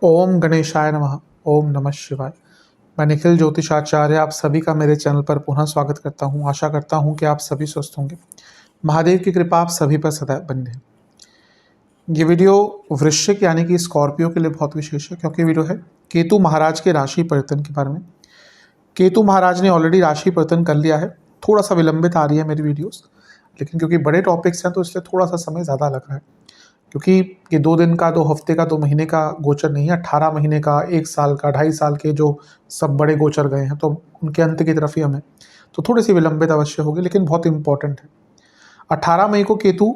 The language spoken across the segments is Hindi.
ओम गणेशाय नमः। ओम नमः शिवाय। मैं निखिल ज्योतिषाचार्य आप सभी का मेरे चैनल पर पुनः स्वागत करता हूं। आशा करता हूं कि आप सभी स्वस्थ होंगे। महादेव की कृपा आप सभी पर सदैव बनी रहे। ये वीडियो वृश्चिक यानी कि स्कॉर्पियो के लिए बहुत विशेष है, क्योंकि वीडियो है केतु महाराज के राशि परिवर्तन के बारे में। केतु महाराज ने ऑलरेडी राशि परिवर्तन कर लिया है। थोड़ा सा विलंबित आ रही है मेरी वीडियोस, लेकिन क्योंकि बड़े टॉपिक्स हैं तो इसलिए थोड़ा सा समय ज़्यादा लग रहा है। क्योंकि ये 2 दिन का, 2 हफ्ते का, 2 महीने का गोचर नहीं है, 18 महीने का, 1 साल का, 2.5 साल के जो सब बड़े गोचर गए हैं, तो उनके अंत की तरफ ही हमें तो थोड़ी सी विलंबित अवश्य होगी, लेकिन बहुत इंपॉर्टेंट है। 18 मई को केतु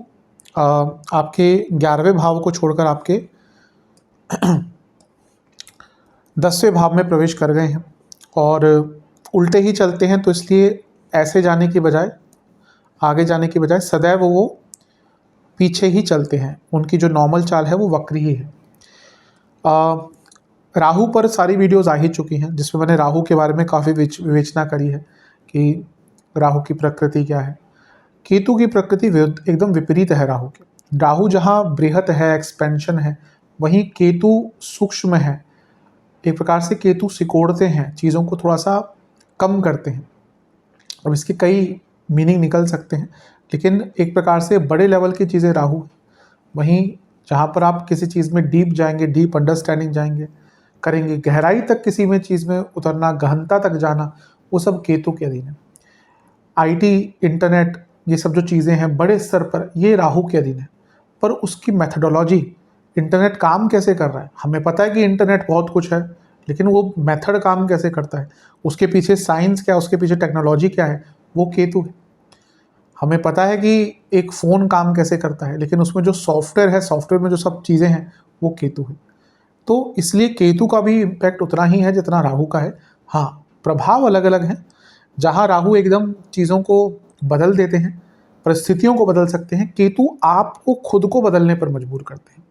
आपके 11वें भाव को छोड़कर आपके 10वें भाव में प्रवेश कर गए हैं और उल्टे ही चलते हैं, तो इसलिए ऐसे जाने की बजाय, आगे जाने की बजाय सदैव वो पीछे ही चलते हैं। उनकी जो नॉर्मल चाल है वो वक्री ही है। राहु पर सारी वीडियोस आ ही चुकी हैं, जिसमें मैंने राहु के बारे में काफ़ी विवेचना करी है कि राहु की प्रकृति क्या है। केतु की प्रकृति एकदम विपरीत है राहु के। राहु जहाँ बृहत है, एक्सपेंशन है, वहीं केतु सूक्ष्म है। एक प्रकार से केतु सिकोड़ते हैं, चीज़ों को थोड़ा सा कम करते हैं। अब इसके कई मीनिंग निकल सकते हैं, लेकिन एक प्रकार से बड़े लेवल की चीज़ें राहु, वहीं जहाँ पर आप किसी चीज़ में डीप जाएंगे, डीप अंडरस्टैंडिंग जाएंगे, करेंगे, गहराई तक किसी में चीज़ में उतरना, गहनता तक जाना, वो सब केतु के अधीन है। आईटी, इंटरनेट, ये सब जो चीज़ें हैं बड़े स्तर पर, ये राहु के अधीन है। पर उसकी मेथडोलॉजी, इंटरनेट काम कैसे कर रहा है, हमें पता है कि इंटरनेट बहुत कुछ है, लेकिन वो मेथड काम कैसे करता है, उसके पीछे साइंस क्या, उसके पीछे टेक्नोलॉजी क्या है, वो केतु है। हमें पता है कि एक फ़ोन काम कैसे करता है, लेकिन उसमें जो सॉफ्टवेयर है, सॉफ्टवेयर में जो सब चीज़ें हैं, वो केतु है। तो इसलिए केतु का भी इम्पैक्ट उतना ही है जितना राहु का है। हाँ, प्रभाव अलग अलग हैं। जहाँ राहु एकदम चीज़ों को बदल देते हैं, परिस्थितियों को बदल सकते हैं, केतु आपको खुद को बदलने पर मजबूर करते हैं।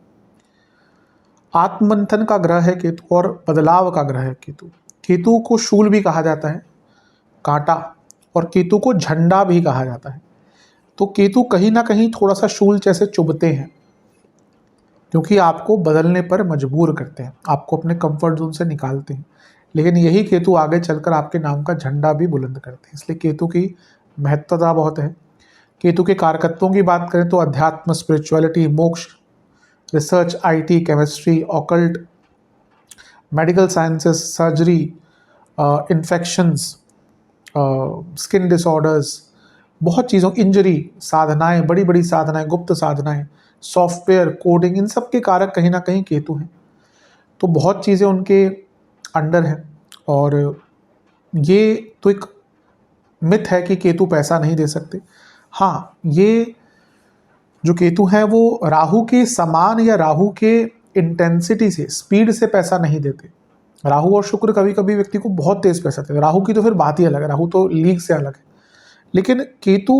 आत्ममंथन का ग्रह है केतु और बदलाव का ग्रह है केतु। केतु को शूल भी कहा जाता है, कांटा, और केतु को झंडा भी कहा जाता है। तो केतु कहीं ना कहीं थोड़ा सा शूल जैसे चुभते हैं, क्योंकि आपको बदलने पर मजबूर करते हैं, आपको अपने कंफर्ट जोन से निकालते हैं। लेकिन यही केतु आगे चलकर आपके नाम का झंडा भी बुलंद करते हैं। इसलिए केतु की महत्वता बहुत है। केतु के कारकत्वों की बात करें तो अध्यात्म, स्पिरिचुअलिटी, मोक्ष, research, IT, chemistry, occult, medical sciences, surgery, infections, skin disorders, बहुत चीज़ों, इंजरी, साधनाएं, बड़ी बड़ी साधनाएं, गुप्त साधनाएं, सॉफ्टवेयर, कोडिंग, इन सब के कारक कहीं ना कहीं केतु हैं। तो बहुत चीज़ें उनके अंडर हैं। और ये तो एक मिथ है कि केतु पैसा नहीं दे सकते। हाँ, ये जो केतु हैं वो राहु के समान या राहु के इंटेंसिटी से, स्पीड से पैसा नहीं देते। राहु और शुक्र कभी कभी व्यक्ति को बहुत तेज पैसा देते हैं। राहु की तो फिर बात ही अलग है, राहु तो लीग से अलग है। लेकिन केतु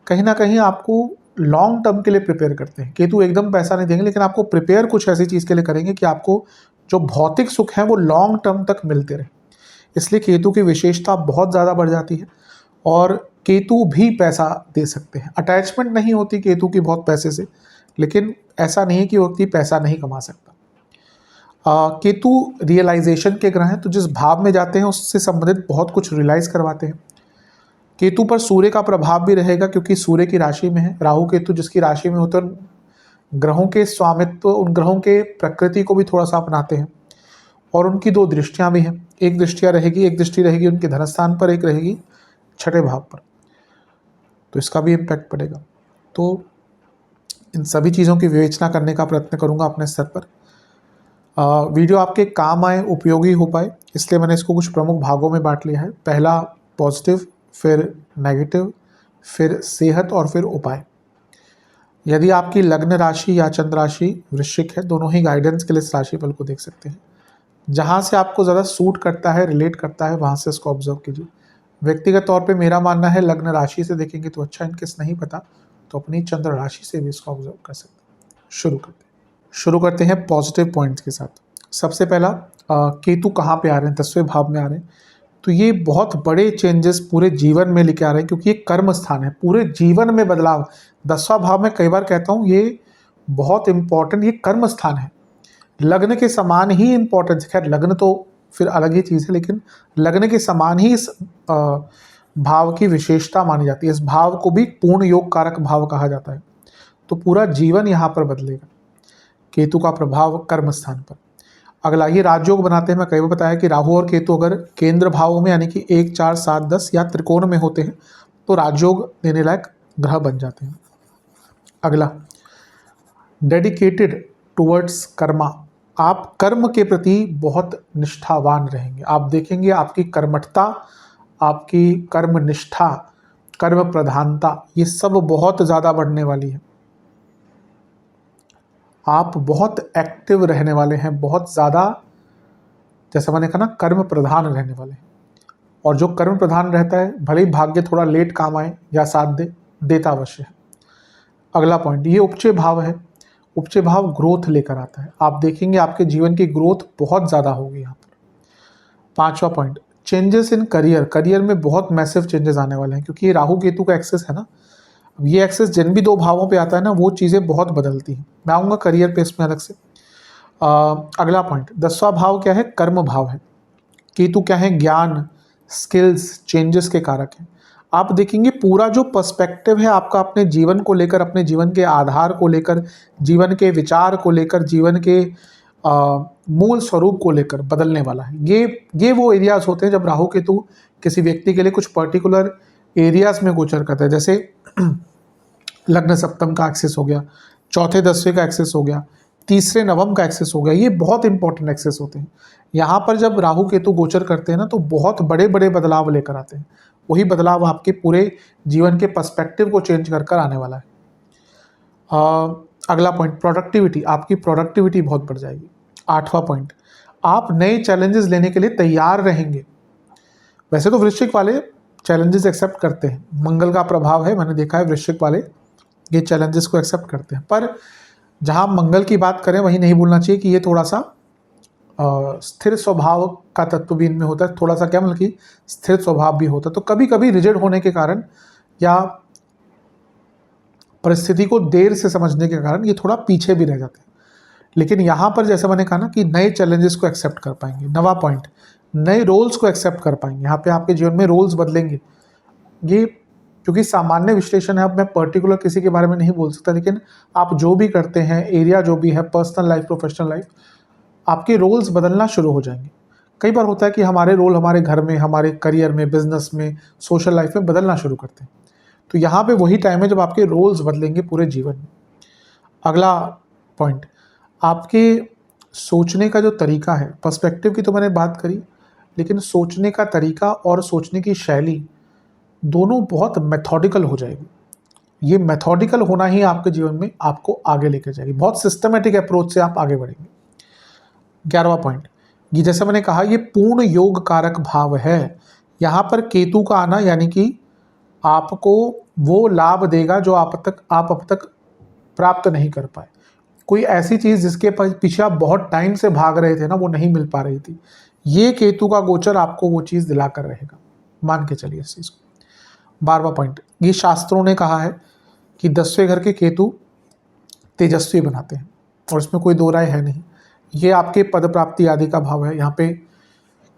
कहीं ना कहीं आपको लॉन्ग टर्म के लिए प्रिपेयर करते हैं। केतु एकदम पैसा नहीं देंगे, लेकिन आपको प्रिपेयर कुछ ऐसी चीज़ के लिए करेंगे कि आपको जो भौतिक सुख है वो लॉन्ग टर्म तक मिलते रहे। इसलिए केतु की विशेषता बहुत ज़्यादा बढ़ जाती है। और केतु भी पैसा दे सकते हैं। अटैचमेंट नहीं होती केतु की बहुत पैसे से, लेकिन ऐसा नहीं है कि व्यक्ति पैसा नहीं कमा सकता। केतु रियलाइजेशन के ग्रह हैं, तो जिस भाव में जाते हैं उससे संबंधित बहुत कुछ रियलाइज करवाते हैं। केतु पर सूर्य का प्रभाव भी रहेगा, क्योंकि सूर्य की राशि में है। राहु केतु जिसकी राशि में होते हैं, ग्रहों के स्वामित्व, उन ग्रहों के प्रकृति को भी थोड़ा सा अपनाते हैं। और उनकी 2 दृष्टियां भी हैं। एक दृष्टि रहेगी उनके धनस्थान पर, एक रहेगी 6ठे भाव पर, तो इसका भी इम्पैक्ट पड़ेगा। तो इन सभी चीज़ों की विवेचना करने का प्रयत्न करूंगा अपने स्तर पर। वीडियो आपके काम आए, उपयोगी हो पाए, इसलिए मैंने इसको कुछ प्रमुख भागों में बांट लिया है। पहला पॉजिटिव, फिर नेगेटिव, फिर सेहत और फिर उपाय। यदि आपकी लग्न राशि या चंद्र राशि वृश्चिक है, दोनों ही गाइडेंस के लिए इस राशिफल को देख सकते हैं। जहाँ से आपको ज़्यादा सूट करता है, रिलेट करता है, वहाँ से इसको ऑब्जर्व कीजिए। व्यक्तिगत तौर पे मेरा मानना है लग्न राशि से देखेंगे तो अच्छा, इनकेस नहीं पता तो अपनी चंद्र राशि से भी इसको ऑब्जर्व कर सकते हैं। शुरू करते हैं पॉजिटिव पॉइंट्स के साथ। सबसे पहला, केतु कहाँ पे आ रहे हैं, 10वें भाव में आ रहे हैं। तो ये बहुत बड़े चेंजेस पूरे जीवन में लेके आ रहे हैं, क्योंकि ये कर्म स्थान है। पूरे जीवन में बदलाव, 10वां भाव में कई बार कहता हूँ ये बहुत इंपॉर्टेंट ये कर्म स्थान है, लग्न के समान ही इंपॉर्टेंस। खैर लग्न तो फिर अलग ही चीज़ है, लेकिन लग्न के समान ही इस भाव की विशेषता मानी जाती है। इस भाव को भी पूर्ण योग कारक भाव कहा जाता है। तो पूरा जीवन यहाँ पर बदलेगा केतु का प्रभाव कर्म स्थान पर। अगला ये राजयोग बनाते हैं। मैं कई बार बताया कि राहु और केतु अगर केंद्र भावों में यानी कि 1, 4, 7, 10 या त्रिकोण में होते हैं तो राजयोग देने लायक ग्रह बन जाते हैं। अगला डेडिकेटेड टुवर्ड्स कर्मा, आप कर्म के प्रति बहुत निष्ठावान रहेंगे। आप देखेंगे आपकी कर्मठता, आपकी कर्म निष्ठा, कर्म प्रधानता ये सब बहुत ज़्यादा बढ़ने वाली है। आप बहुत एक्टिव रहने वाले हैं, बहुत ज़्यादा, जैसा मैंने कहा ना, कर्म प्रधान रहने वाले हैं। और जो कर्म प्रधान रहता है भले ही भाग्य थोड़ा लेट काम आए या साथ दे, देता अवश्य है। अगला पॉइंट ये उपचय भाव है। उपचय भाव ग्रोथ लेकर आता है। आप देखेंगे आपके जीवन की ग्रोथ बहुत ज़्यादा होगी यहाँ पर। 5वां point changes in career, career में बहुत मैसिव चेंजेस आने वाले हैं, क्योंकि ये राहु केतु का एक्सेस है ना। अब ये एक्सेस जिन भी 2 भावों पे आता है ना वो चीज़ें बहुत बदलती हैं। मैं आऊँगा करियर पे इसमें अलग से। अगला पॉइंट 10वां भाव क्या है, कर्म भाव है। केतु क्या है, ज्ञान, स्किल्स, चेंजेस के कारक हैं। आप देखेंगे पूरा जो पर्सपेक्टिव है आपका अपने जीवन को लेकर, अपने जीवन के आधार को लेकर, जीवन के विचार को लेकर, जीवन के मूल स्वरूप को लेकर बदलने वाला है। ये वो एरियाज होते हैं जब राहु केतु किसी व्यक्ति के लिए कुछ पर्टिकुलर एरियाज में गोचर करता है। जैसे लग्न सप्तम का एक्सेस हो गया, चौथे 10वें का एक्सेस हो गया, तीसरे नवम का एक्सेस हो गया। ये बहुत इंपॉर्टेंट एक्सेस होते हैं। यहाँ पर जब राहु केतु गोचर करते हैं ना तो बहुत बड़े बड़े बदलाव लेकर आते हैं। वही बदलाव आपके पूरे जीवन के पर्सपेक्टिव को चेंज कर कर आने वाला है। अगला पॉइंट प्रोडक्टिविटी, आपकी प्रोडक्टिविटी बहुत बढ़ जाएगी। 8वां पॉइंट आप नए चैलेंजेस लेने के लिए तैयार रहेंगे। वैसे तो वृश्चिक वाले चैलेंजेस एक्सेप्ट करते हैं, मंगल का प्रभाव है, मैंने देखा है वृश्चिक वाले ये चैलेंजेस को एक्सेप्ट करते हैं। पर जहाँ मंगल की बात करें वहीं नहीं भूलना चाहिए कि ये थोड़ा सा स्थिर स्वभाव का तत्व भी इनमें होता है। थोड़ा सा क्या मतलब कि स्थिर स्वभाव भी होता है, तो कभी कभी रिजिड होने के कारण या परिस्थिति को देर से समझने के कारण ये थोड़ा पीछे भी रह जाते हैं। लेकिन यहाँ पर जैसे मैंने कहा ना कि नए चैलेंजेस को एक्सेप्ट कर पाएंगे। 9वां पॉइंट नए रोल्स को एक्सेप्ट कर पाएंगे। यहाँ पे आपके जीवन में रोल्स बदलेंगे। ये क्योंकि सामान्य विश्लेषण है, अब मैं पर्टिकुलर किसी के बारे में नहीं बोल सकता, लेकिन आप जो भी करते हैं, एरिया जो भी है, पर्सनल लाइफ, प्रोफेशनल लाइफ, आपके रोल्स बदलना शुरू हो जाएंगे। कई बार होता है कि हमारे रोल हमारे घर में, हमारे करियर में, बिजनेस में, सोशल लाइफ में बदलना शुरू करते हैं। तो यहाँ पे वही टाइम है जब आपके रोल्स बदलेंगे पूरे जीवन में। अगला पॉइंट आपके सोचने का जो तरीका है, पर्सपेक्टिव की तो मैंने बात करी, लेकिन सोचने का तरीका और सोचने की शैली दोनों बहुत मेथोडिकल हो जाएगी। ये मेथोडिकल होना ही आपके जीवन में आपको आगे लेकर जाएगी। बहुत सिस्टमेटिक अप्रोच से आप आगे बढ़ेंगे। 11वां पॉइंट ये जैसे मैंने कहा ये पूर्ण योग कारक भाव है। यहाँ पर केतु का आना यानी कि आपको वो लाभ देगा जो आप अब तक प्राप्त नहीं कर पाए। कोई ऐसी चीज़ जिसके पीछे आप बहुत टाइम से भाग रहे थे ना, वो नहीं मिल पा रही थी, ये केतु का गोचर आपको वो चीज़ दिलाकर रहेगा। मान के चलिए इस चीज़ को। 12वां पॉइंट ये शास्त्रों ने कहा है कि 10वें घर के केतु तेजस्वी बनाते हैं और इसमें कोई दो राय है नहीं। ये आपके पद प्राप्ति आदि का भाव है। यहाँ पे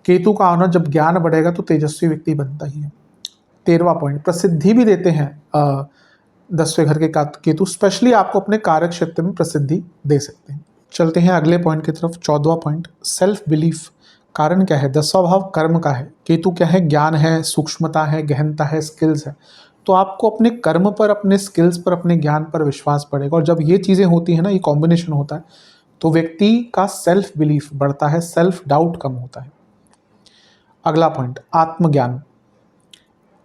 केतु का आना, जब ज्ञान बढ़ेगा तो तेजस्वी व्यक्ति बनता ही है। 13वां पॉइंट प्रसिद्धि भी देते हैं 10वें घर के केतु, स्पेशली आपको अपने कार्य क्षेत्र में प्रसिद्धि दे सकते हैं। चलते हैं अगले पॉइंट की तरफ। 14वां पॉइंट सेल्फ बिलीफ। कारण क्या है? 10वां भाव कर्म का है। केतु क्या है? ज्ञान है, सूक्ष्मता है, गहनता है, स्किल्स है। तो आपको अपने कर्म पर, अपने स्किल्स पर, अपने ज्ञान पर विश्वास पड़ेगा। और जब ये चीज़ें होती हैं ना, ये कॉम्बिनेशन होता है, तो व्यक्ति का सेल्फ बिलीफ बढ़ता है, सेल्फ डाउट कम होता है। अगला पॉइंट आत्मज्ञान।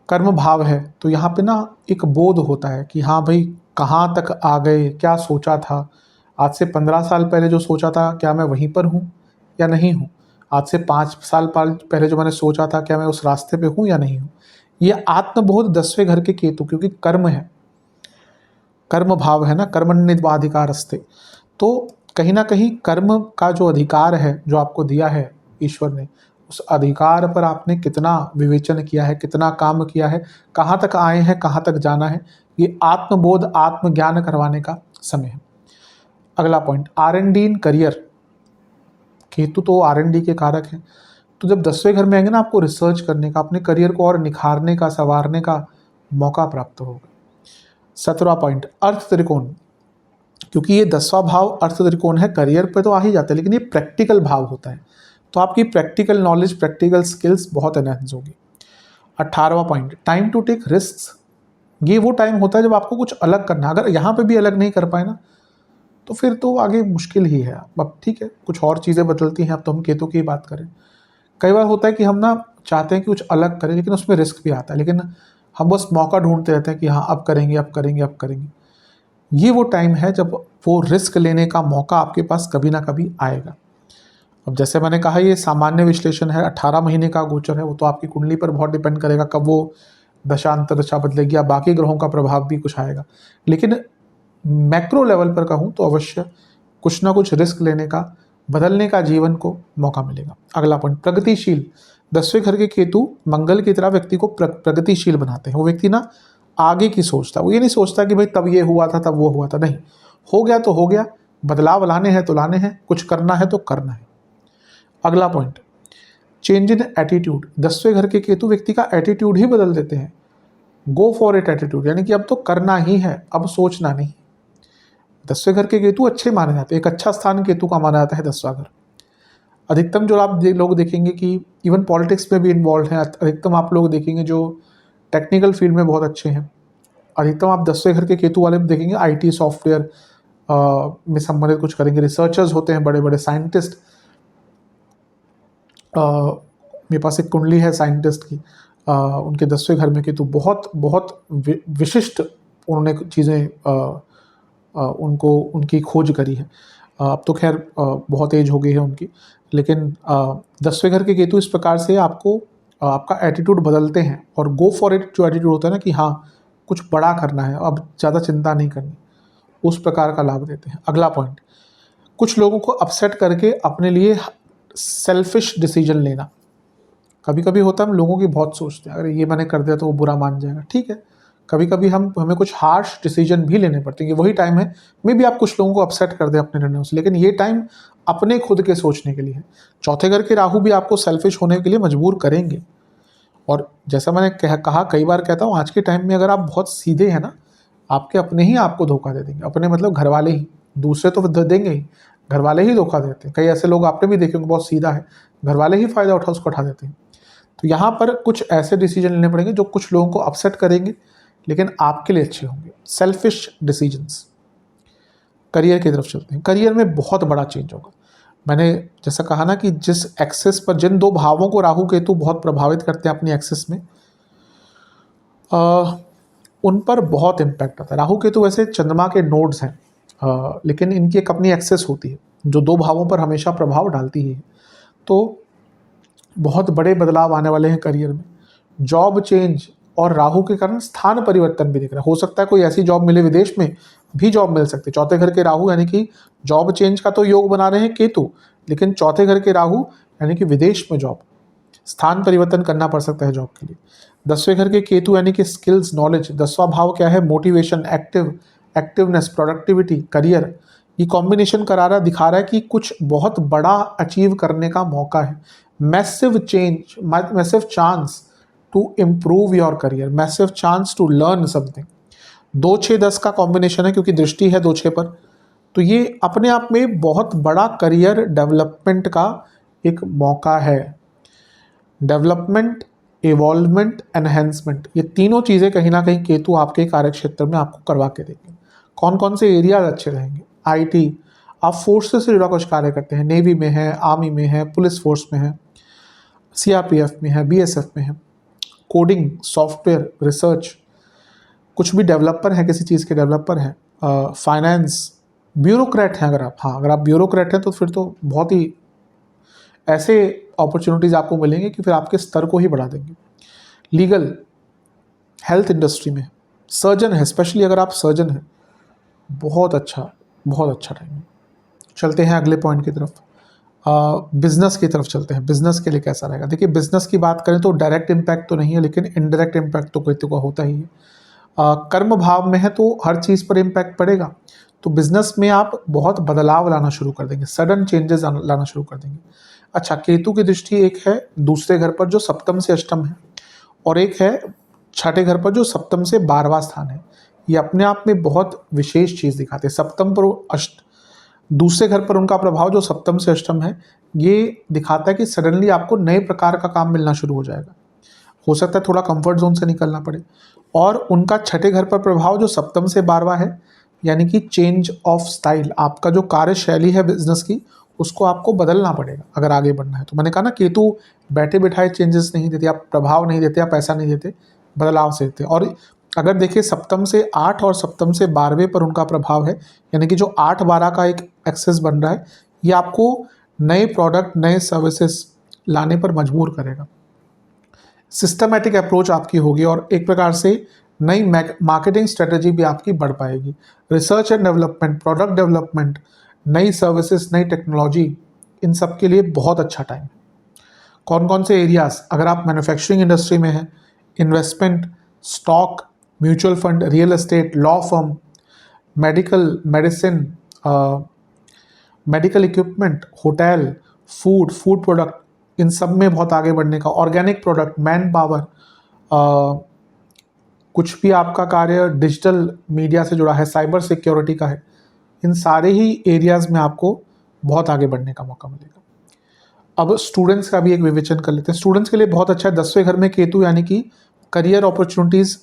कर्म भाव है तो यहाँ पे ना एक बोध होता है कि हाँ भाई कहाँ तक आ गए, क्या सोचा था, आज से 15 साल पहले जो सोचा था क्या मैं वहीं पर हूँ या नहीं हूँ, आज से 5 साल पहले जो मैंने सोचा था क्या मैं उस रास्ते पे हूँ या नहीं हूँ। ये आत्मबोध 10वें घर के केतु, क्योंकि कर्म है, कर्म भाव है ना, कर्मण्येवाधिकारस्ते। तो कहीं ना कहीं कर्म का जो अधिकार है जो आपको दिया है ईश्वर ने, उस अधिकार पर आपने कितना विवेचन किया है, कितना काम किया है, कहाँ तक आए हैं, कहाँ तक जाना है, ये आत्मबोध, आत्मज्ञान करवाने का समय है। अगला point, R&D in career. Ketu तो R&D के कारक हैं, तो जब 10वें घर में आएंगे ना, आपको रिसर्च करने का, अपने करियर को और निखारने का, संवारने का मौका प्राप्त होगा। 17वां पॉइंट, अर्थ त्रिकोण। क्योंकि ये 10वां भाव अर्थ त्रिकोण है, करियर पे तो आ ही जाता है, लेकिन ये प्रैक्टिकल भाव होता है, तो आपकी प्रैक्टिकल नॉलेज, प्रैक्टिकल स्किल्स बहुत एनहेंस होगी। 18वां point, time to take risk. ये वो टाइम होता है जब आपको कुछ अलग करना, अगर यहाँ पे भी अलग नहीं कर पाए ना, तो फिर तो आगे मुश्किल ही है। अब ठीक है, कुछ और चीज़ें बदलती हैं, अब तो हम केतु की बात करें। कई बार होता है कि हम ना चाहते हैं कि कुछ अलग करें, लेकिन उसमें रिस्क भी आता है, लेकिन हम बस मौका ढूंढते रहते हैं कि हाँ अब करेंगे, अब करेंगे, अब करेंगे। ये वो टाइम है जब वो रिस्क लेने का मौका आपके पास कभी ना कभी आएगा। अब जैसे मैंने कहा, ये सामान्य विश्लेषण है, 18 महीने का गोचर है, वो तो आपकी कुंडली पर बहुत डिपेंड करेगा कब वो दशा अंतर्दशा बदलेगी, या बाकी ग्रहों का प्रभाव भी कुछ आएगा। लेकिन मैक्रो लेवल पर कहूँ तो अवश्य कुछ ना कुछ रिस्क लेने का, बदलने का जीवन को मौका मिलेगा। अगला पॉइंट, प्रगतिशील। 10वें घर के केतु मंगल की तरह व्यक्ति को प्रगतिशील बनाते हैं। वो व्यक्ति ना आगे की सोचता है, वो ये नहीं सोचता कि भाई तब ये हुआ था, तब वो हुआ था, नहीं, हो गया तो हो गया, बदलाव लाने हैं तो लाने हैं, कुछ करना है तो करना है। अगला पॉइंट, चेंज इन एटीट्यूड। 10वें घर के केतु व्यक्ति का एटीट्यूड ही बदल देते हैं। गो फॉर इट एटीट्यूड, यानी कि अब तो करना ही है, अब सोचना नहीं। 10वें घर के केतु अच्छे माने जाते हैं, एक अच्छा स्थान केतु का माना जाता है 10वां घर। अधिकतम जो आप लोग देखेंगे कि इवन पॉलिटिक्स में भी इन्वॉल्व हैं, अधिकतम आप लोग देखेंगे जो टेक्निकल फील्ड में बहुत अच्छे हैं, अधिकतम आप 10वें घर के केतु वाले में देखेंगे IT सॉफ्टवेयर में संबंधित कुछ करेंगे, रिसर्चर्स होते हैं, बड़े बड़े साइंटिस्ट। मेरे पास एक कुंडली है साइंटिस्ट की, उनके 10वें घर में केतु, बहुत बहुत विशिष्ट उन्होंने चीज़ें उनको उनकी खोज करी है। अब तो खैर बहुत एज हो गई है उनकी, लेकिन 10वें घर के केतु इस प्रकार से आपको आपका एटीट्यूड बदलते हैं, और गो फॉर इट जो एटीट्यूड होता है ना कि हाँ कुछ बड़ा करना है, अब ज़्यादा चिंता नहीं करनी, उस प्रकार का लाभ देते हैं। अगला पॉइंट, कुछ लोगों को अपसेट करके अपने लिए सेल्फिश डिसीजन लेना। कभी कभी होता है हम लोगों की बहुत सोचते हैं, अगर ये मैंने कर दिया तो वो बुरा मान जाएगा, ठीक है, कभी कभी हमें कुछ हार्श डिसीजन भी लेने पड़ते हैं। वही टाइम है, मे भी आप कुछ लोगों को अपसेट कर दें अपने निर्णयों से, लेकिन ये टाइम अपने खुद के सोचने के लिए है। चौथे घर के राहु भी आपको सेल्फिश होने के लिए मजबूर करेंगे, और जैसा मैंने कहा कई बार कहता हूँ, आज के टाइम में अगर आप बहुत सीधे हैं ना, आपके अपने ही आपको धोखा दे देंगे। अपने मतलब घर वाले ही, दूसरे तो देंगे ही, घर वाले ही धोखा देते हैं। कई ऐसे लोग आपने भी देखे होंगे, बहुत सीधा है, घर वाले ही फायदा उठा देते हैं। तो यहाँ पर कुछ ऐसे डिसीजन लेने पड़ेंगे जो कुछ लोगों को अपसेट करेंगे, लेकिन आपके लिए अच्छे होंगे, सेल्फिश डिसीजंस। करियर की तरफ चलते हैं। करियर में बहुत बड़ा चेंज होगा। मैंने जैसा कहा ना कि जिस एक्सेस पर, जिन दो भावों को राहु केतु बहुत प्रभावित करते हैं अपनी एक्सेस में, उन पर बहुत इम्पैक्ट आता है। राहु केतु वैसे चंद्रमा के नोड्स हैं, लेकिन इनकी एक अपनी एक्सेस होती है जो दो भावों पर हमेशा प्रभाव डालती ही है। तो बहुत बड़े बदलाव आने वाले हैं करियर में। जॉब चेंज और राहु के कारण स्थान परिवर्तन भी दिख रहा है। हो सकता है कोई ऐसी जॉब मिले, विदेश में भी जॉब मिल सकती है। चौथे घर के राहु यानी कि जॉब चेंज का तो योग बना रहे हैं केतु, लेकिन चौथे घर के राहु यानी कि विदेश में जॉब, स्थान परिवर्तन करना पड़ सकता है जॉब के लिए। 10वें घर के केतु यानी कि स्किल्स, नॉलेज। 10वां भाव क्या है? Motivation, activeness, productivity, career. ये कॉम्बिनेशन दिखा रहा है कि कुछ बहुत बड़ा अचीव करने का मौका है। Massive change, massive chance to improve your career, massive chance to learn something. 2-6-10 का कॉम्बिनेशन है, क्योंकि दृष्टि है 2-6 पर, तो ये अपने आप में बहुत बड़ा करियर डेवलपमेंट का एक मौका है। डेवलपमेंट, इवॉल्वमेंट, एनहेंसमेंट, ये तीनों चीज़ें कहीं ना कहीं केतु आपके कार्य क्षेत्र में आपको करवा के देंगे। कौन कौन से एरियाज अच्छे रहेंगे? IT, आप फोर्सेस से जुड़ा कुछ कार्य करते हैं, नेवी में है, आर्मी में है, पुलिस फोर्स में है, CRPF में है, BSF में है, कोडिंग, सॉफ्टवेयर, रिसर्च, कुछ भी डेवलपर है, किसी चीज़ के डेवलपर हैं, फाइनेंस, ब्यूरोक्रेट हैं अगर आप, हाँ अगर आप ब्यूरोक्रेट हैं तो फिर तो बहुत ही ऐसे अपॉर्चुनिटीज़ आपको मिलेंगे कि फिर आपके स्तर को ही बढ़ा देंगे। लीगल, हेल्थ इंडस्ट्री में, सर्जन है, स्पेशली अगर आप सर्जन हैं, बहुत अच्छा टाइम है। चलते हैं अगले पॉइंट की तरफ, बिजनेस की तरफ चलते हैं। बिजनेस के लिए कैसा रहेगा? देखिए, बिजनेस की बात करें तो डायरेक्ट इम्पैक्ट तो नहीं है, लेकिन इनडायरेक्ट इम्पैक्ट तो केतु का होता ही है। कर्म भाव में है तो हर चीज़ पर इम्पैक्ट पड़ेगा। तो बिजनेस में आप बहुत बदलाव लाना शुरू कर देंगे, सडन चेंजेस लाना शुरू कर देंगे। अच्छा, केतु की दृष्टि एक है दूसरे घर पर जो सप्तम से अष्टम है, और एक है छठे घर पर जो सप्तम से 12वां स्थान है। ये अपने आप में बहुत विशेष चीज़ दिखाते हैं। सप्तम पर अष्ट दूसरे घर पर उनका प्रभाव जो सप्तम से अष्टम है, ये दिखाता है कि सडनली आपको नए प्रकार का काम मिलना शुरू हो जाएगा। हो सकता है थोड़ा कंफर्ट जोन से निकलना पड़े। और उनका छठे घर पर प्रभाव जो सप्तम से 12वां है, यानी कि चेंज ऑफ स्टाइल, आपका जो कार्यशैली है बिजनेस की, उसको आपको बदलना पड़ेगा अगर आगे बढ़ना है। तो मैंने कहा ना, केतु बैठे बिठाए चेंजेस नहीं देते, आप प्रभाव नहीं देते, आप पैसा नहीं देते, बदलाव से देते। और अगर देखिए सप्तम से 8 और सप्तम से 12वें पर उनका प्रभाव है, यानी कि जो 8-12 का एक एक्सेस बन रहा है, ये आपको नए प्रोडक्ट, नए सर्विसेज लाने पर मजबूर करेगा। सिस्टमैटिक अप्रोच आपकी होगी और एक प्रकार से नई मार्केटिंग स्ट्रेटजी भी आपकी बढ़ पाएगी। Research and development, product development, नई सर्विसेज, नई टेक्नोलॉजी, इन सब के लिए बहुत अच्छा टाइम है। कौन कौन से एरियाज, अगर आप मैन्युफैक्चरिंग इंडस्ट्री में हैं, investment, stock, mutual fund, real estate, law firm, medicine, medical equipment, hotel, food product, इन सब में बहुत आगे बढ़ने का, ऑर्गेनिक प्रोडक्ट, मैन पावर, कुछ भी आपका कार्य डिजिटल मीडिया से जुड़ा है, साइबर सिक्योरिटी का है, इन सारे ही एरियाज में आपको बहुत आगे बढ़ने का मौका मिलेगा। अब स्टूडेंट्स का भी एक विवेचन कर लेते हैं। स्टूडेंट्स के लिए बहुत अच्छा है 10वें घर में केतु, यानी कि करियर अपॉर्चुनिटीज़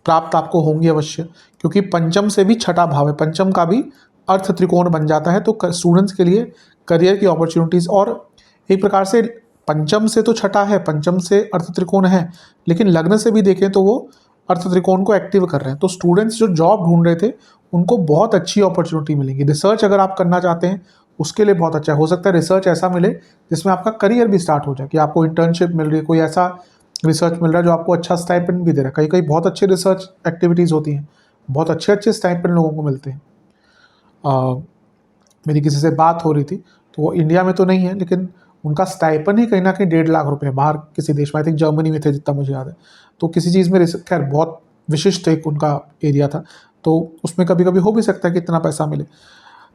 प्राप्त आपको होंगी अवश्य, क्योंकि पंचम से भी छठा भाव है, पंचम का भी अर्थ त्रिकोण बन जाता है। तो स्टूडेंट्स के लिए करियर की अपॉर्चुनिटीज़, और एक प्रकार से पंचम से तो छठा है, पंचम से अर्थ त्रिकोण है, लेकिन लग्न से भी देखें तो वो अर्थ त्रिकोण को एक्टिव कर रहे हैं। तो स्टूडेंट्स जो जॉब ढूंढ रहे थे, उनको बहुत अच्छी अपॉर्चुनिटी मिलेगी। रिसर्च अगर आप करना चाहते हैं, उसके लिए बहुत अच्छा है। हो सकता है रिसर्च ऐसा मिले जिसमें आपका करियर भी स्टार्ट हो जाए, कि आपको इंटर्नशिप मिल रही है, कोई ऐसा रिसर्च मिल रहा है जो आपको अच्छा स्टाइपेंड भी दे रहा है। कई कई बहुत अच्छे रिसर्च एक्टिविटीज़ होती हैं, बहुत अच्छे अच्छे स्टाइपेंड लोगों को मिलते हैं। मेरी किसी से बात हो रही थी, तो वो इंडिया में तो नहीं है, लेकिन उनका स्टाइपेंड ही कहीं ना कहीं 1.5 लाख रुपए है, बाहर किसी देश में, आई थिंक जर्मनी में थे जितना मुझे याद है। तो किसी चीज़ में खैर बहुत विशिष्ट एक उनका एरिया था, तो उसमें कभी कभी हो भी सकता है कि इतना पैसा मिले।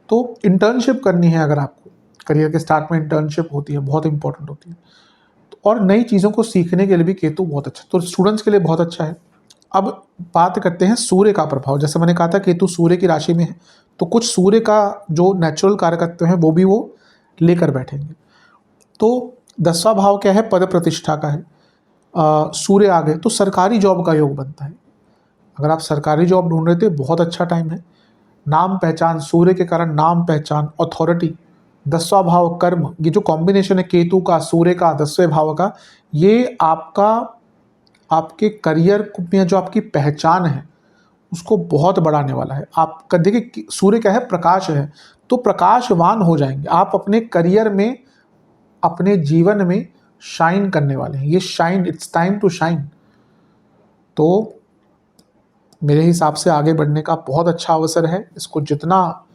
तो इंटर्नशिप करनी है अगर आपको, करियर के स्टार्ट में इंटर्नशिप होती है, बहुत इंपॉर्टेंट होती है। और नई चीज़ों को सीखने के लिए भी केतु बहुत अच्छा, तो स्टूडेंट्स के लिए बहुत अच्छा है। अब बात करते हैं सूर्य का प्रभाव। जैसे मैंने कहा था केतु सूर्य की राशि में है, तो कुछ सूर्य का जो नेचुरल कारकत्व है वो भी वो लेकर बैठेंगे। तो 10वां भाव क्या है, पद प्रतिष्ठा का है। सूर्य आ गए तो सरकारी जॉब का योग बनता है। अगर आप सरकारी जॉब ढूंढ रहे थे, बहुत अच्छा टाइम है। नाम पहचान, सूर्य के कारण नाम पहचान, अथॉरिटी, 10वां भाव कर्म, ये जो कॉम्बिनेशन है केतु का, सूर्य का, 10वें भाव का, ये आपका आपके करियर में जो आपकी पहचान है उसको बहुत बढ़ाने वाला है। आप देखिए सूर्य क्या है, प्रकाश है, तो प्रकाशवान हो जाएंगे आप अपने करियर में, अपने जीवन में शाइन करने वाले हैं। ये shine, it's time to shine. तो मेरे हिसाब से आगे बढ़ने का बहुत अच्छा अवसर है। इसको जितना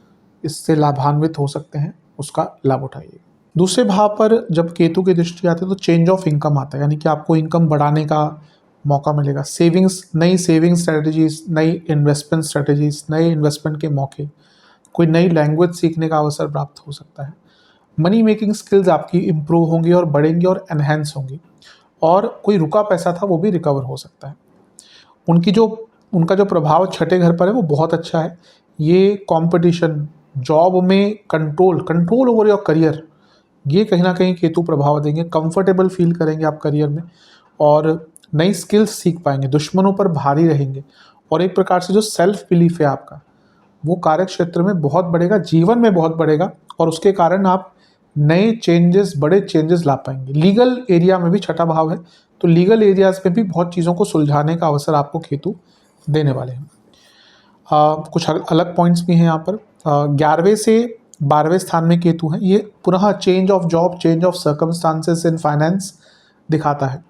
इससे लाभान्वित हो सकते हैं उसका लाभ उठाइए। दूसरे भाव पर जब केतु की दृष्टि आती है तो चेंज ऑफ इनकम आता है, यानी कि आपको इनकम बढ़ाने का मौका मिलेगा। सेविंग्स, नई सेविंग स्ट्रेटजीज, नई इन्वेस्टमेंट स्ट्रेटजीज, नए इन्वेस्टमेंट के मौके, कोई नई लैंग्वेज सीखने का अवसर प्राप्त हो सकता है। मनी मेकिंग स्किल्स आपकी इम्प्रूव होंगी और बढ़ेंगी और एनहेंस होंगी, और कोई रुका पैसा था वो भी रिकवर हो सकता है। उनका जो प्रभाव छठे घर पर है वो बहुत अच्छा है। ये कंपटीशन, जॉब में कंट्रोल ओवर योर करियर, ये कहीं ना कहीं केतु प्रभाव देंगे। कंफर्टेबल फील करेंगे आप करियर में, और नई स्किल्स सीख पाएंगे, दुश्मनों पर भारी रहेंगे, और एक प्रकार से जो सेल्फ बिलीफ है आपका, वो कार्य क्षेत्र में बहुत बढ़ेगा, जीवन में बहुत बढ़ेगा, और उसके कारण आप नए चेंजेस, बड़े चेंजेस ला पाएंगे। लीगल एरिया में भी छठा भाव है, तो लीगल एरियाज में भी बहुत चीज़ों को सुलझाने का अवसर आपको केतु देने वाले हैं। कुछ अलग पॉइंट्स भी हैं यहाँ पर। 11वें से 12वें स्थान में केतु है, ये पुनः change of job, change of circumstances in finance दिखाता है।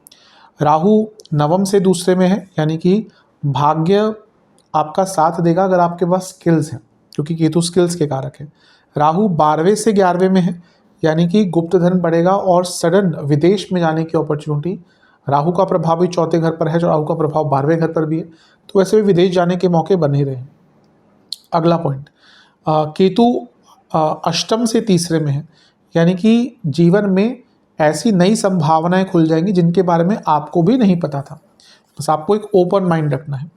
राहु नवम से दूसरे में है, यानी कि भाग्य आपका साथ देगा अगर आपके पास स्किल्स हैं, क्योंकि केतु स्किल्स के कारक है। राहु 12वें से 11वें में है, यानी कि गुप्त धन बढ़ेगा और सडन विदेश में जाने की अपॉर्चुनिटी। राहु का प्रभाव भी चौथे घर पर है, जो राहु का प्रभाव 12वें घर पर भी है, तो वैसे भी विदेश जाने के मौके बन ही रहे हैं। अगला पॉइंट, केतु अष्टम से तीसरे में है, यानी कि जीवन में ऐसी नई संभावनाएं खुल जाएंगी जिनके बारे में आपको भी नहीं पता था, बस आपको एक ओपन माइंड रखना है।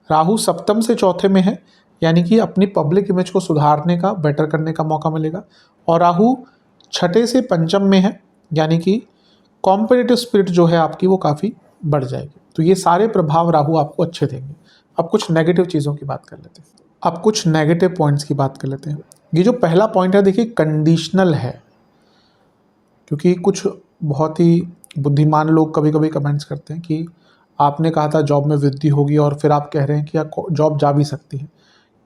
राहु सप्तम से चौथे में है, यानी कि अपनी पब्लिक इमेज को सुधारने का, बेटर करने का मौका मिलेगा। और राहु छठे से पंचम में है, यानी कि कॉम्पिटिटिव स्पिरिट जो है आपकी वो काफ़ी बढ़ जाएगी। तो ये सारे प्रभाव राहु आपको अच्छे देंगे। अब कुछ नेगेटिव चीज़ों की बात कर लेते हैं। अब कुछ नेगेटिव पॉइंट्स की बात कर लेते हैं। ये जो पहला पॉइंट है, देखिए कंडीशनल है, क्योंकि कुछ बहुत ही बुद्धिमान लोग कभी कभी कमेंट्स करते हैं कि आपने कहा था जॉब में वृद्धि होगी और फिर आप कह रहे हैं कि जॉब जा भी सकती है,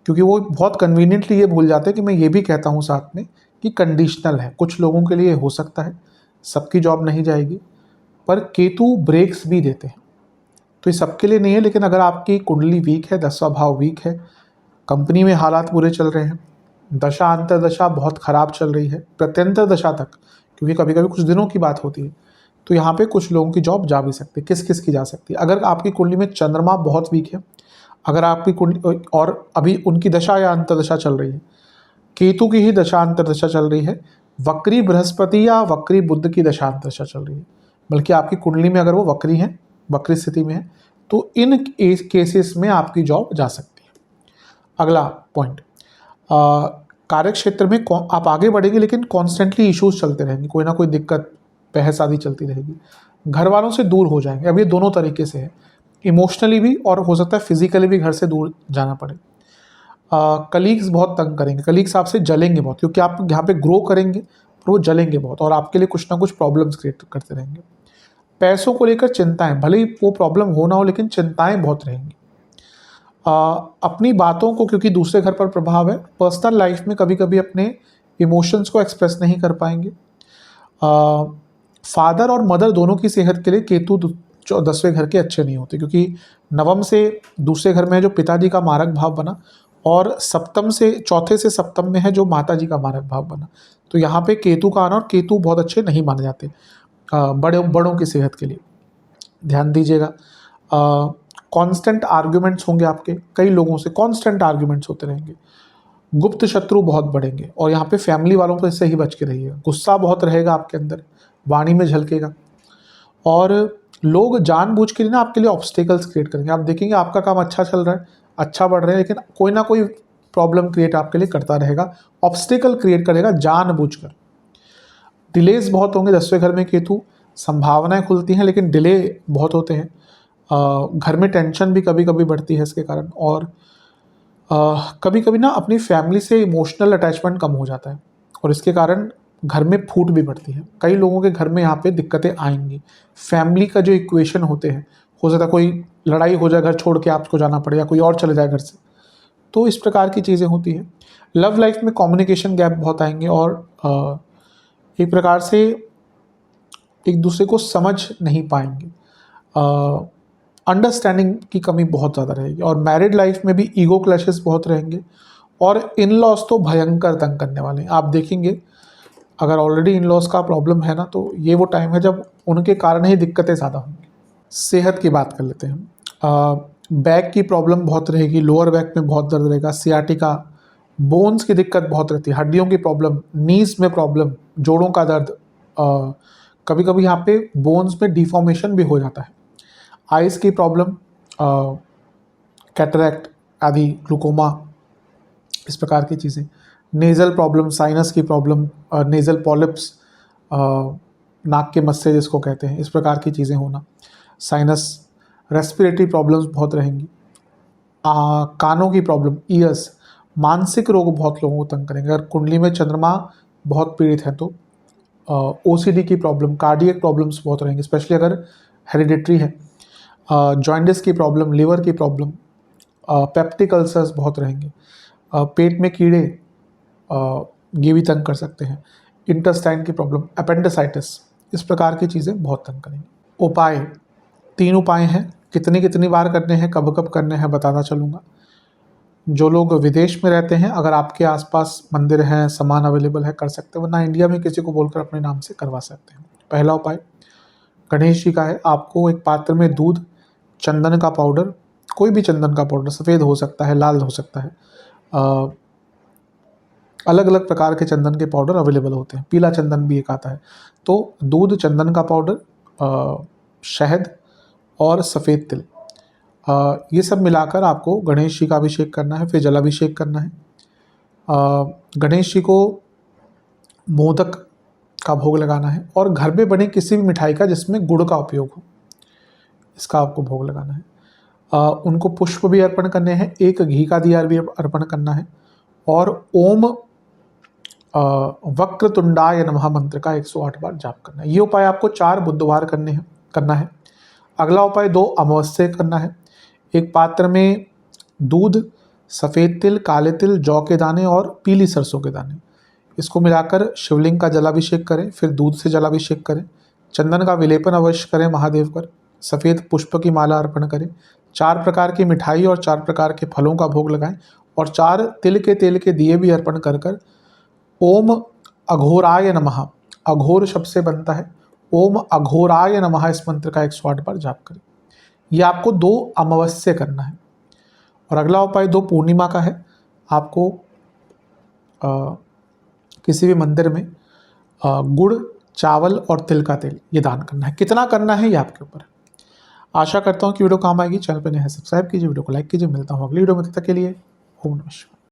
क्योंकि वो बहुत कन्वीनियंटली ये भूल जाते हैं कि मैं ये भी कहता हूँ साथ में कि कंडीशनल है। कुछ लोगों के लिए हो सकता है, सबकी जॉब नहीं जाएगी, पर केतु ब्रेक्स भी देते हैं, तो ये सबके लिए नहीं है। लेकिन अगर आपकी कुंडली वीक है, 10वां भाव वीक है, कंपनी में हालात बुरे चल रहे हैं, दशा अंतर्दशा बहुत ख़राब चल रही है, प्रत्यंतर दशा तक, क्योंकि कभी कभी कुछ दिनों की बात होती है, तो यहाँ पे कुछ लोगों की जॉब जा भी सकती है। किस किस की जा सकती है? अगर आपकी कुंडली में चंद्रमा बहुत वीक है, अगर आपकी कुंडली और अभी उनकी दशा या अंतर्दशा चल रही है, केतु की ही दशा अंतर्दशा चल रही है, वक्री बृहस्पति या वक्री बुध की दशा अंतर्दशा चल रही है, बल्कि आपकी कुंडली में अगर वो वक्री हैं, वक्री स्थिति में है, तो इन केसेस में आपकी जॉब जा सकती है। अगला पॉइंट, कार्य क्षेत्र में आप आगे बढ़ेंगे, लेकिन कॉन्स्टेंटली इश्यूज चलते रहेंगे, कोई ना कोई दिक्कत, बहस आदि चलती रहेगी। घर वालों से दूर हो जाएंगे। अब ये दोनों तरीके से है, इमोशनली भी और हो सकता है फिजिकली भी घर से दूर जाना पड़े। कलीग्स बहुत तंग करेंगे, कलीग्स आपसे जलेंगे बहुत, क्योंकि आप यहाँ पे ग्रो करेंगे पर वो जलेंगे बहुत और आपके लिए कुछ ना कुछ प्रॉब्लम्स क्रिएट करते रहेंगे। पैसों को लेकर चिंताएं, भले ही वो प्रॉब्लम हो ना हो, लेकिन चिंताएं बहुत रहेंगी। अपनी बातों को, क्योंकि दूसरे घर पर प्रभाव है, पर्सनल लाइफ में कभी कभी अपने इमोशंस को एक्सप्रेस नहीं कर पाएंगे। फादर और मदर दोनों की सेहत के लिए केतु 10वें घर के अच्छे नहीं होते, क्योंकि नवम से दूसरे घर में है जो पिताजी का मारक भाव बना, और सप्तम से चौथे से सप्तम में है जो माताजी का मारक भाव बना। तो यहाँ पे केतु का आना, और केतु बहुत अच्छे नहीं माने जाते बड़ों की सेहत के लिए, ध्यान दीजिएगा। कांस्टेंट आर्ग्यूमेंट्स होंगे आपके, कई लोगों से कांस्टेंट आर्ग्यूमेंट्स होते रहेंगे। गुप्त शत्रु बहुत बढ़ेंगे, और यहाँ पे फैमिली वालों से ही बच के रहिएगा। गुस्सा बहुत रहेगा आपके अंदर, वाणी में झलकेगा, और लोग जानबूझ के ना आपके लिए ऑब्स्टेकल्स क्रिएट करेंगे। आप देखेंगे आपका काम अच्छा चल रहा है, अच्छा बढ़ रहा है, लेकिन कोई ना कोई प्रॉब्लम क्रिएट आपके लिए करता रहेगा, ऑब्स्टेकल क्रिएट करेगा जानबूझकर। डिलेज बहुत होंगे, 10वें घर में केतु, संभावनाएं खुलती हैं लेकिन डिले बहुत होते हैं। घर में टेंशन भी कभी कभी बढ़ती है इसके कारण, और कभी कभी ना अपनी फैमिली से इमोशनल अटैचमेंट कम हो जाता है, और इसके कारण घर में फूट भी पड़ती है। कई लोगों के घर में यहाँ पे दिक्कतें आएंगी। फैमिली का जो इक्वेशन होते हैं, हो सकता है कोई लड़ाई हो जाए, घर छोड़ के आपको जाना पड़े, या कोई और चले जाए घर से, तो इस प्रकार की चीज़ें होती हैं। लव लाइफ में कम्युनिकेशन गैप बहुत आएंगे, और एक प्रकार से एक दूसरे को समझ नहीं पाएंगे, अंडरस्टैंडिंग की कमी बहुत ज़्यादा रहेगी। और मैरिड लाइफ में भी ईगो क्लैशेस बहुत रहेंगे, और इन लॉज तो भयंकर तंग करने वाले हैं। आप देखेंगे अगर ऑलरेडी इन लॉज का प्रॉब्लम है ना, तो ये वो टाइम है जब उनके कारण ही दिक्कतें ज़्यादा होंगी। सेहत की बात कर लेते हैं। बैक की प्रॉब्लम बहुत रहेगी, लोअर बैक में बहुत दर्द रहेगा, सियाटिका, बोन्स की दिक्कत बहुत रहती है, हड्डियों की प्रॉब्लम, नीज में प्रॉब्लम, जोड़ों का दर्द, कभी कभी यहाँ पे बोन्स में डिफॉर्मेशन भी हो जाता है। आइज़ की प्रॉब्लम, कैटरैक्ट आदि, ग्लूकोमा, इस प्रकार की चीज़ें। नेज़ल प्रॉब्लम, साइनस की प्रॉब्लम, नेज़ल पॉलिप्स, नाक के मस्से जिसको कहते हैं, इस प्रकार की चीज़ें होना, साइनस, रेस्पिरेटरी प्रॉब्लम्स बहुत रहेंगी, कानों की प्रॉब्लम, ईयर्स, मानसिक रोग बहुत लोगों को तंग करेंगे। अगर कुंडली में चंद्रमा बहुत पीड़ित है तो ओसीडी की प्रॉब्लम, कार्डियक प्रॉब्लम्स बहुत रहेंगी, स्पेशली अगर हेरिडिटरी है। जॉइंटिस की प्रॉब्लम, लिवर की प्रॉब्लम, पेप्टिक अल्सर्स बहुत रहेंगे, पेट में कीड़े ये भी तंग कर सकते हैं, इंटेस्टाइन की प्रॉब्लम, अपेंडिसाइटिस, इस प्रकार की चीज़ें बहुत तंग करेंगी। उपाय, 3 उपाय हैं, कितनी बार करने हैं, कब कब करने हैं बताना चलूँगा। जो लोग विदेश में रहते हैं, अगर आपके आसपास मंदिर हैं, सामान अवेलेबल है, कर सकते हैं, वरना इंडिया में किसी को बोलकर अपने नाम से करवा सकते हैं। पहला उपाय गणेश जी का है। आपको एक पात्र में दूध, चंदन का पाउडर, कोई भी चंदन का पाउडर, सफ़ेद हो सकता है, लाल हो सकता है, अलग अलग प्रकार के चंदन के पाउडर अवेलेबल होते हैं, पीला चंदन भी एक आता है। तो दूध, चंदन का पाउडर, शहद और सफ़ेद तिल, ये सब मिलाकर आपको गणेश जी का अभिषेक करना है, फिर जलाभिषेक करना है। गणेश जी को मोदक का भोग लगाना है और घर में बने किसी भी मिठाई का जिसमें गुड़ का उपयोग हो, इसका आपको भोग लगाना है। उनको पुष्प भी अर्पण करने हैं, एक घी का दिया भी अर्पण करना है और ओम वक्रतुंडाय नमः मंत्र का 108 बार जाप करना है। ये उपाय आपको 4 बुधवार करना है। अगला उपाय 2 अमावस्या करना है। एक पात्र में दूध, सफ़ेद तिल, काले तिल, जौ के दाने और पीली सरसों के दाने, इसको मिलाकर शिवलिंग का जलाभिषेक करें, फिर दूध से जलाभिषेक करें, चंदन का विलेपन अवश्य करें महादेव पर, सफ़ेद पुष्प की माला अर्पण करें, 4 प्रकार की मिठाई और 4 प्रकार के फलों का भोग लगाएं और 4 तिल के तेल के दिए भी अर्पण कर कर ओम अघोराय नमः, अघोर शब्द से बनता है, ओम अघोराय नमः इस मंत्र का 108 बार जाप करें। यह आपको 2 अमावस्या करना है। और अगला उपाय 2 पूर्णिमा का है। आपको किसी भी मंदिर में गुड़, चावल और तिल का तेल ये दान करना है। कितना करना है ये आपके ऊपर है। आशा करता हूँ कि वीडियो काम आएगी। चैनल पर नए हैं सब्सक्राइब कीजिए, वीडियो को लाइक कीजिए। मिलता हूँ अगली वीडियो में, तब तक के लिए ओम नमः शिवाय।